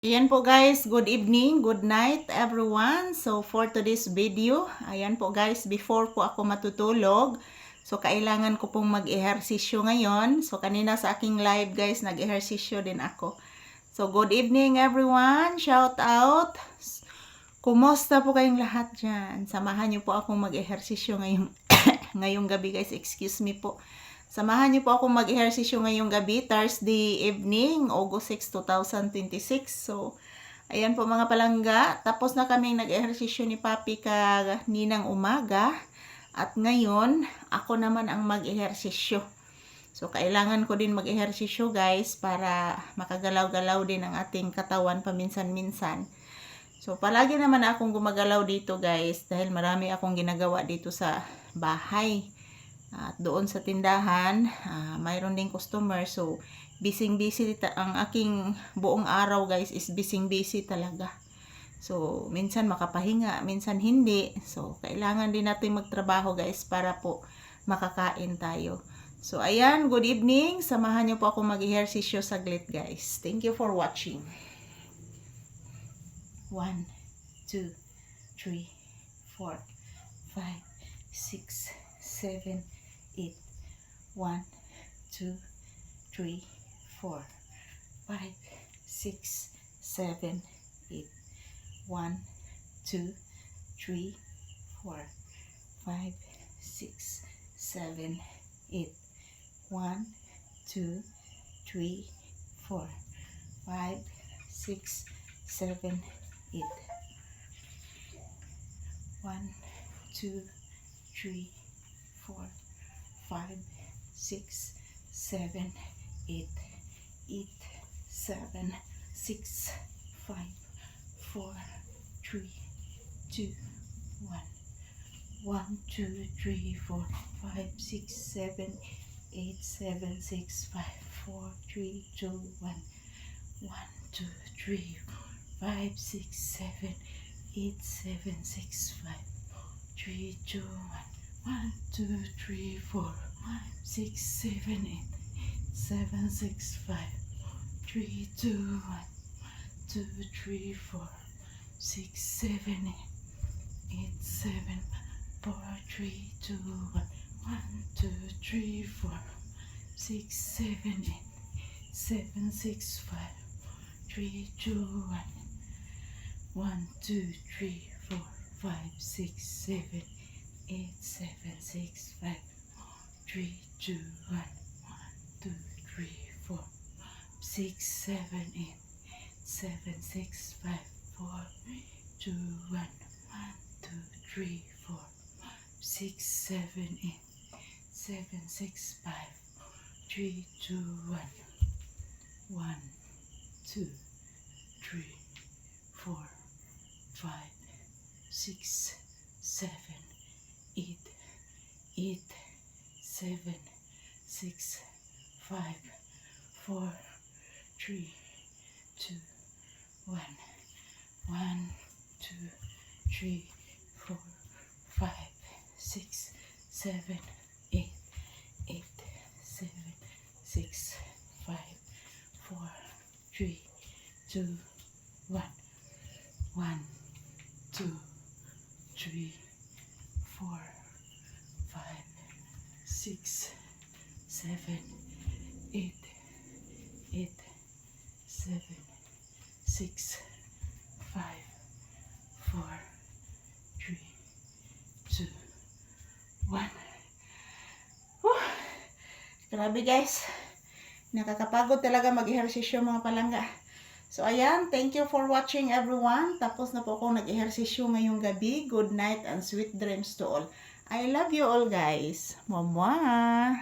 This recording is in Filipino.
Ayan po guys, good evening, good night everyone. So for today's video, ayan po guys, before po ako matutulog, so kailangan ko pong mag-ehersisyo ngayon. So kanina sa aking live guys, nag-ehersisyo din ako. So good evening everyone, shout out. Kumusta po kayong lahat dyan? Samahan niyo po akong mag-ehersisyo ngayong gabi guys, excuse me po. Samahan niyo po akong mag-ehersisyo ngayong gabi, Thursday evening, August 6, 2026. So, ayan po mga palangga. Tapos na kaming nag-ehersisyo ni Papi kaninang umaga. At ngayon, ako naman ang mag-ehersisyo. So, kailangan ko din mag-ehersisyo guys para makagalaw-galaw din ang ating katawan paminsan-minsan. So, palagi naman akong gumagalaw dito guys dahil marami akong ginagawa dito sa bahay. At doon sa tindahan, mayroon ding customer. So, busy-busy ang aking buong araw guys is busy-busy talaga. So, minsan makapahinga, minsan hindi. So, kailangan din natin magtrabaho guys para po makakain tayo. So, ayan, good evening. Samahan niyo po ako mag-ehersisyo saglit guys. Thank you for watching. 1, 2, 3, 4, 5, 6, 7, 8, 1, 2, 3, 4, 5, 6, 7, 8, 1, 2, 3, 4, 5, 6, 7, 8, 1, 2, 3, 4, 5, 6, 7, 8, 1, 2, 3, 4, 5, 6, 7, 8, 8, 7, 6, 5, 4, 3, 2, 1, 1, 2, 3, 4, 5, 6, 7, 8, 7, 6, 5, 4, 3, 2, 1, 1, 2, 3, 5, 6, 7, 8, 7, 6, 5, 3, 2, 1, 1, 2, 3, 4, 5, 6, 7, 8, 7, 6, 5, 3, 2, 1, 2, 3, 4, 6, 7, 8, 7, 4, 3, 2, 1, 1, 2, 3, 4, 6, 7, 8, 7, 6, 5, 3, 2, 1, 1, 2, 3, 4, 5, 6, 7, 8, 7, 6, 5, 3, 2, 1, 1, 2, 3, 4, 6, 7, 8, 7, 6, 5, 4, 2, 1, 1, 2, 3, 4, 6, 7, 8, 7, 6, 5, 3, 2, 1, 1, 2, 3, 4, 5, 6, 7, 8, 8, 7, 6, 5, 4, 3, 2, 1, 1, 2, 3, 4, 5, 6, 7, 8, 8, 7, 6, 5, 4, 3, 2, 1, 1, 2, 3, 4, 5, 6, 7, 8, 8, 7, 6, 5, 4, 3, 2, 1. Grabe guys. Nakakapagod talaga mag-ehersisyo mga palangga. So ayan, thank you for watching everyone. Tapos na po ako nag-ehersisyo ngayong gabi. Good night and sweet dreams to all. I love you all guys. Mwah!